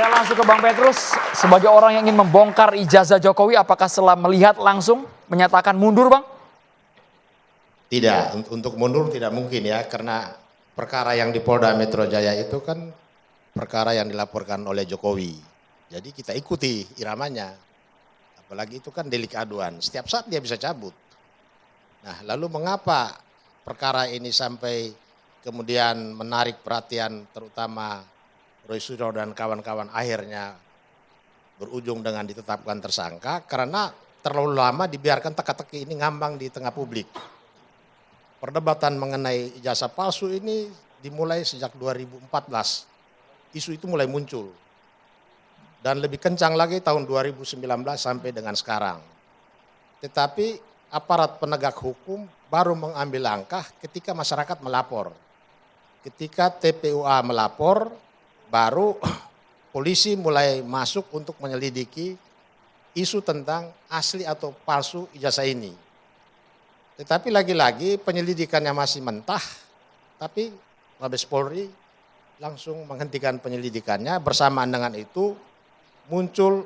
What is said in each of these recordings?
Saya langsung ke Bang Petrus, sebagai orang yang ingin membongkar ijazah Jokowi, apakah setelah melihat langsung menyatakan mundur, Bang? Tidak, untuk mundur tidak mungkin ya, karena perkara yang di Polda Metro Jaya itu kan perkara yang dilaporkan oleh Jokowi. Jadi kita ikuti iramanya, apalagi itu kan delik aduan, setiap saat dia bisa cabut. Nah, lalu mengapa perkara ini sampai kemudian menarik perhatian terutama Roy Suryo dan kawan-kawan akhirnya berujung dengan ditetapkan tersangka? Karena terlalu lama dibiarkan teka-teki ini ngambang di tengah publik. Perdebatan mengenai ijazah palsu ini dimulai sejak 2014. Isu itu mulai muncul. Dan lebih kencang lagi tahun 2019 sampai dengan sekarang. Tetapi aparat penegak hukum baru mengambil langkah ketika masyarakat melapor. Ketika TPUA melapor, baru polisi mulai masuk untuk menyelidiki isu tentang asli atau palsu ijazah ini. Tetapi lagi-lagi penyelidikannya masih mentah, tapi Mabes Polri langsung menghentikan penyelidikannya. Bersamaan dengan itu muncul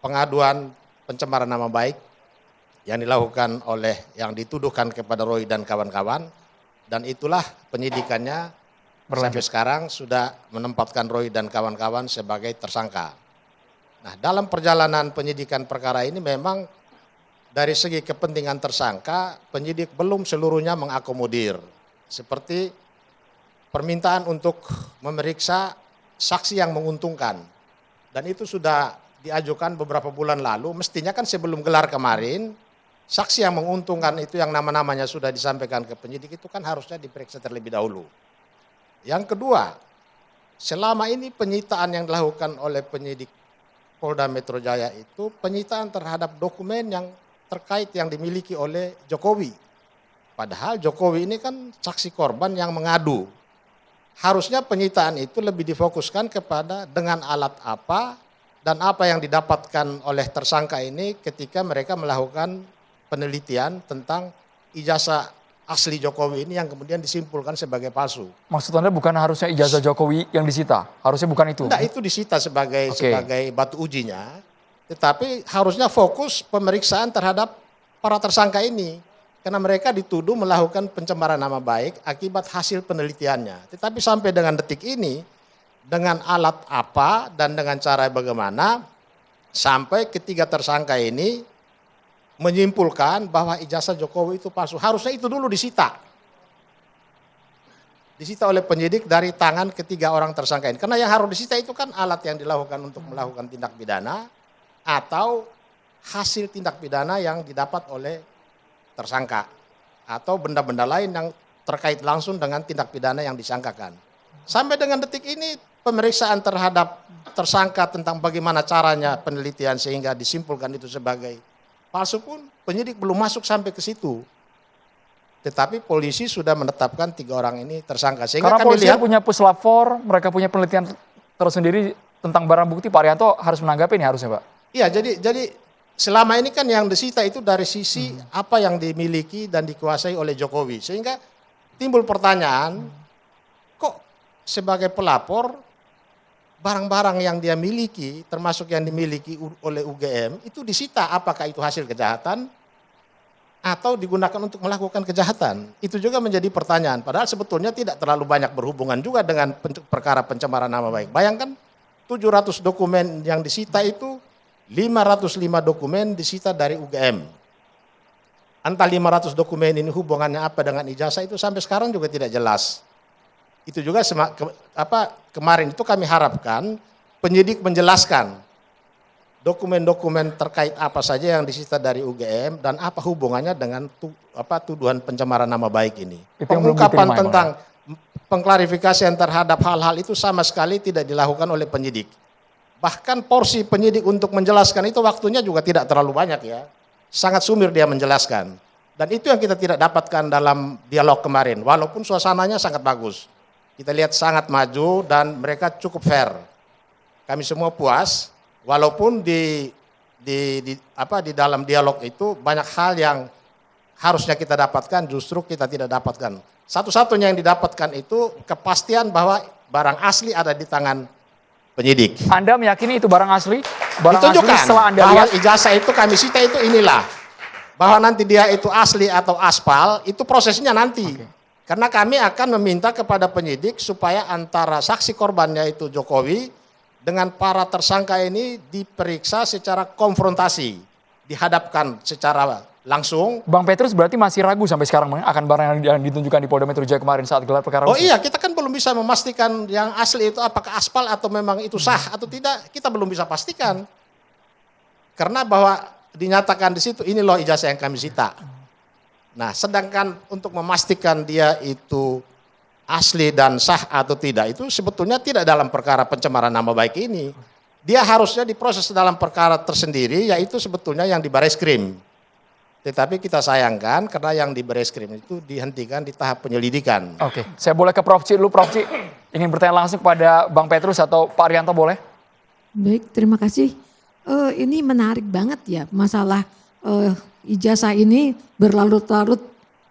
pengaduan pencemaran nama baik yang dilakukan oleh yang dituduhkan kepada Roy dan kawan-kawan, dan itulah penyidikannya sampai sekarang sudah menempatkan Roy dan kawan-kawan sebagai tersangka. Nah, dalam perjalanan penyidikan perkara ini memang dari segi kepentingan tersangka, penyidik belum seluruhnya mengakomodir. Seperti permintaan untuk memeriksa saksi yang menguntungkan. Dan itu sudah diajukan beberapa bulan lalu, mestinya kan sebelum gelar kemarin, saksi yang menguntungkan itu yang nama-namanya sudah disampaikan ke penyidik itu kan harusnya diperiksa terlebih dahulu. Yang kedua, selama ini penyitaan yang dilakukan oleh penyidik Polda Metro Jaya itu penyitaan terhadap dokumen yang terkait yang dimiliki oleh Jokowi. Padahal Jokowi ini kan saksi korban yang mengadu. Harusnya penyitaan itu lebih difokuskan kepada dengan alat apa dan apa yang didapatkan oleh tersangka ini ketika mereka melakukan penelitian tentang ijazah asli Jokowi ini yang kemudian disimpulkan sebagai palsu. Maksud Anda bukan harusnya ijazah Jokowi yang disita? Harusnya bukan itu? Tidak, itu disita sebagai batu ujinya. Tetapi harusnya fokus pemeriksaan terhadap para tersangka ini. Karena mereka dituduh melakukan pencemaran nama baik akibat hasil penelitiannya. Tetapi sampai dengan detik ini, dengan alat apa dan dengan cara bagaimana, sampai ketiga tersangka ini menyimpulkan bahwa ijazah Jokowi itu palsu. Harusnya itu dulu disita. Disita oleh penyidik dari tangan ketiga orang tersangka ini. Karena yang harus disita itu kan alat yang dilakukan untuk melakukan tindak pidana atau hasil tindak pidana yang didapat oleh tersangka atau benda-benda lain yang terkait langsung dengan tindak pidana yang disangkakan. Sampai dengan detik ini pemeriksaan terhadap tersangka tentang bagaimana caranya penelitian sehingga disimpulkan itu sebagai palsu pun penyidik belum masuk sampai ke situ. Tetapi polisi sudah menetapkan 3 orang ini tersangka. Sehingga karena kami polisi lihat punya puslapor, mereka punya penelitian tersendiri tentang barang bukti. Pak Arianto harus menanggapi ini harusnya, Pak. iya, jadi selama ini kan yang disita itu dari sisi apa yang dimiliki dan dikuasai oleh Jokowi. Sehingga timbul pertanyaan, kok sebagai pelapor barang-barang yang dia miliki, termasuk yang dimiliki oleh UGM, itu disita, apakah itu hasil kejahatan atau digunakan untuk melakukan kejahatan. Itu juga menjadi pertanyaan, padahal sebetulnya tidak terlalu banyak berhubungan juga dengan perkara pencemaran nama baik. Bayangkan 700 dokumen yang disita itu, 505 dokumen disita dari UGM. Entah 500 dokumen ini hubungannya apa dengan ijazah itu sampai sekarang juga tidak jelas. Itu juga kemarin itu kami harapkan penyidik menjelaskan dokumen-dokumen terkait apa saja yang disita dari UGM dan apa hubungannya dengan tuduhan pencemaran nama baik ini. Pengungkapan tentang pengklarifikasian terhadap hal-hal itu sama sekali tidak dilakukan oleh penyidik. Bahkan porsi penyidik untuk menjelaskan itu waktunya juga tidak terlalu banyak ya. Sangat sumir dia menjelaskan. Dan itu yang kita tidak dapatkan dalam dialog kemarin. Walaupun suasananya sangat bagus. Kita lihat sangat maju dan mereka cukup fair. Kami semua puas, walaupun di dalam dialog itu banyak hal yang harusnya kita dapatkan, justru kita tidak dapatkan. Satu-satunya yang didapatkan itu kepastian bahwa barang asli ada di tangan penyidik. Anda meyakini itu barang asli? Barang asli Ditunjukkan setelah Anda bahwa lihat? ijazah itu kami sita itu inilah. Bahwa nanti dia itu asli atau aspal, itu prosesnya nanti. Karena kami akan meminta kepada penyidik supaya antara saksi korbannya itu Jokowi dengan para tersangka ini diperiksa secara konfrontasi, dihadapkan secara langsung. Bang Petrus berarti masih ragu sampai sekarang akan barang yang ditunjukkan di Polda Metro Jaya kemarin saat gelar perkara. Oh iya, kita kan belum bisa memastikan yang asli itu apakah aspal atau memang itu sah atau tidak, kita belum bisa pastikan. Karena bahwa dinyatakan di situ ini loh ijazah yang kami sita. Nah, sedangkan untuk memastikan dia itu asli dan sah atau tidak itu sebetulnya tidak dalam perkara pencemaran nama baik ini. Dia harusnya diproses dalam perkara tersendiri, yaitu sebetulnya yang di Bareskrim. Tetapi kita sayangkan karena yang di Bareskrim itu dihentikan di tahap penyelidikan. Oke, saya boleh ke Prof. Ci dulu. Prof. Ci ingin bertanya langsung kepada Bang Petrus atau Pak Arianto, boleh? Baik, terima kasih. Ini menarik banget ya, masalah ijazah ini berlarut-larut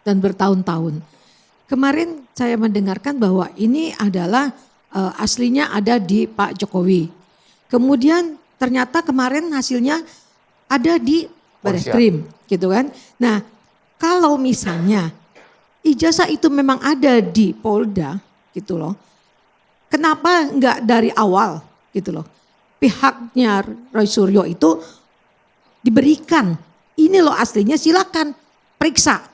dan bertahun-tahun. Kemarin saya mendengarkan bahwa ini adalah aslinya ada di Pak Jokowi. Kemudian ternyata kemarin hasilnya ada di Bareskrim, gitu kan. Nah, kalau misalnya ijazah itu memang ada di Polda, gitu loh. Kenapa enggak dari awal, gitu loh. Pihaknya Roy Suryo itu diberikan, ini loh aslinya, silakan periksa.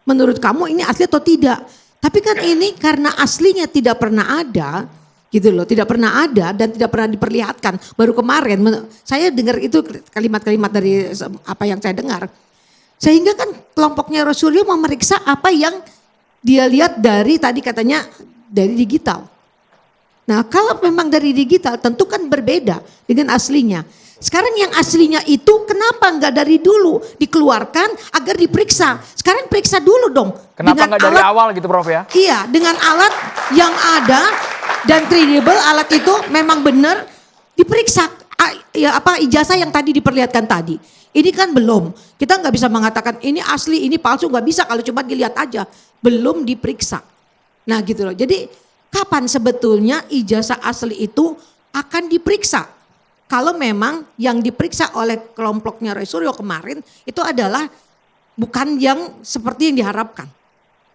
Menurut kamu ini asli atau tidak? Tapi kan ini karena aslinya tidak pernah ada, gitu loh, tidak pernah ada dan tidak pernah diperlihatkan. Baru kemarin saya dengar itu kalimat-kalimat dari apa yang saya dengar. Sehingga kan kelompoknya Roy Suryo memeriksa apa yang dia lihat dari tadi katanya dari digital. Nah, kalau memang dari digital tentu kan berbeda dengan aslinya. Sekarang yang aslinya itu kenapa enggak dari dulu dikeluarkan agar diperiksa? Sekarang periksa dulu dong. Kenapa enggak dari awal gitu, Prof ya? Iya, dengan alat yang ada dan kredibel, alat itu memang benar diperiksa. Ya, apa ijazah yang tadi diperlihatkan tadi. Ini kan belum. Kita nggak bisa mengatakan ini asli, ini palsu, nggak bisa kalau cuma dilihat aja. Belum diperiksa. Nah, gitu loh. Jadi kapan sebetulnya ijazah asli itu akan diperiksa? Kalau memang yang diperiksa oleh kelompoknya Roy Suryo kemarin itu adalah bukan yang seperti yang diharapkan.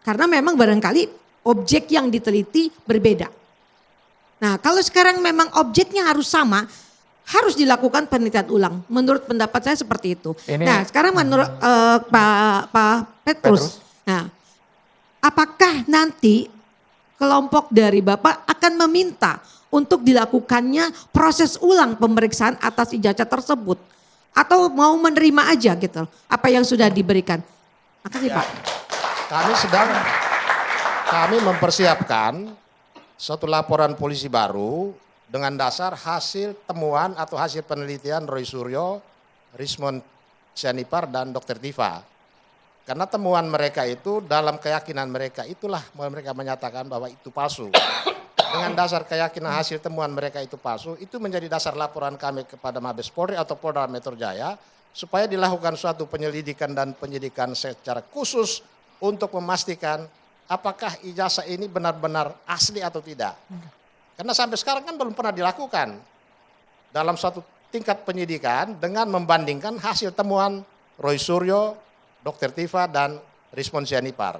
Karena memang barangkali objek yang diteliti berbeda. Nah, kalau sekarang memang objeknya harus sama, harus dilakukan penelitian ulang. Menurut pendapat saya seperti itu. Nah, sekarang menurut Pak Petrus. Nah, apakah nanti kelompok dari Bapak akan meminta untuk dilakukannya proses ulang pemeriksaan atas ijazah tersebut? Atau mau menerima aja gitu apa yang sudah diberikan? Makasih Pak. Kami mempersiapkan suatu laporan polisi baru dengan dasar hasil temuan atau hasil penelitian Roy Suryo, Rismond Sianipar dan Dr. Tifa. Karena temuan mereka itu dalam keyakinan mereka itulah mereka menyatakan bahwa itu palsu. Dengan dasar keyakinan hasil temuan mereka itu palsu, itu menjadi dasar laporan kami kepada Mabes Polri atau Polda Metro Jaya supaya dilakukan suatu penyelidikan dan penyidikan secara khusus untuk memastikan apakah ijazah ini benar-benar asli atau tidak. Karena sampai sekarang kan belum pernah dilakukan dalam suatu tingkat penyidikan dengan membandingkan hasil temuan Roy Suryo, Dr. Tifa dan Rismond Sianipar.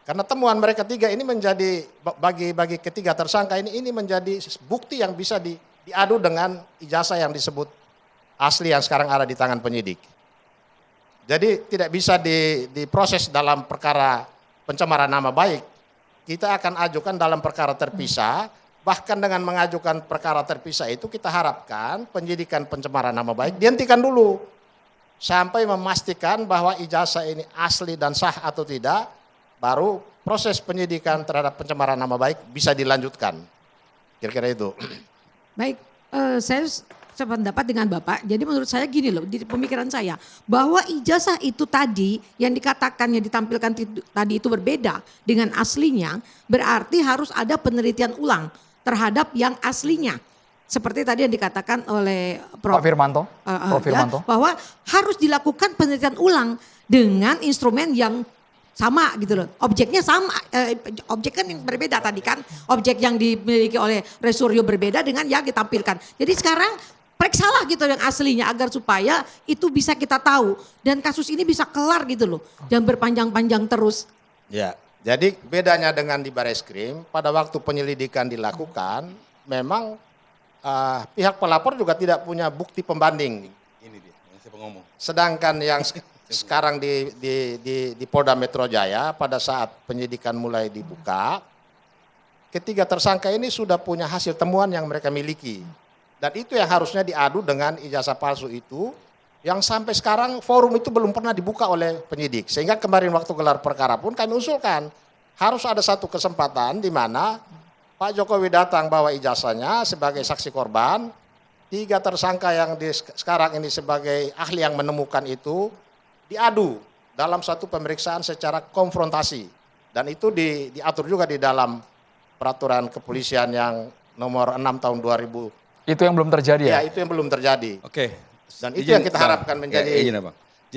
Karena temuan mereka tiga ini menjadi bagi ketiga tersangka ini menjadi bukti yang bisa diadu dengan ijazah yang disebut asli yang sekarang ada di tangan penyidik. Jadi tidak bisa diproses dalam perkara pencemaran nama baik. Kita akan ajukan dalam perkara terpisah, bahkan dengan mengajukan perkara terpisah itu kita harapkan penyidikan pencemaran nama baik dihentikan dulu. Sampai memastikan bahwa ijazah ini asli dan sah atau tidak, baru proses penyidikan terhadap pencemaran nama baik bisa dilanjutkan. Kira-kira itu. Baik, Saya sependapat dengan Bapak. Jadi menurut saya gini loh, di pemikiran saya, bahwa ijazah itu tadi yang dikatakan, yang ditampilkan tadi itu berbeda dengan aslinya, berarti harus ada penelitian ulang terhadap yang aslinya. Seperti tadi yang dikatakan oleh Prof. Firmanto, ya, bahwa harus dilakukan penelitian ulang dengan instrumen yang sama gitu loh. Objeknya sama, objek kan yang berbeda tadi kan. Objek yang dimiliki oleh Resuryo berbeda dengan yang ditampilkan. Jadi sekarang periksalah gitu yang aslinya agar supaya itu bisa kita tahu. Dan kasus ini bisa kelar gitu loh. Jangan berpanjang-panjang terus. Ya, jadi bedanya dengan di Bareskrim, pada waktu penyelidikan dilakukan, memang pihak pelapor juga tidak punya bukti pembanding. Ini dia, yang saya ngomong. Sedangkan yang sekarang di Polda Metro Jaya pada saat penyidikan mulai dibuka, ketiga tersangka ini sudah punya hasil temuan yang mereka miliki. Dan itu yang harusnya diadu dengan ijazah palsu itu, yang sampai sekarang forum itu belum pernah dibuka oleh penyidik. Sehingga kemarin waktu gelar perkara pun kami usulkan, harus ada satu kesempatan di mana Pak Jokowi datang bawa ijazahnya sebagai saksi korban, tiga tersangka yang sekarang ini sebagai ahli yang menemukan itu, diadu dalam satu pemeriksaan secara konfrontasi. Dan itu diatur juga di dalam peraturan kepolisian yang nomor 6 tahun 2000. Itu yang belum terjadi ya? Ya, itu yang belum terjadi. Oke. Dan itu yang kita harapkan menjadi izin, Bang.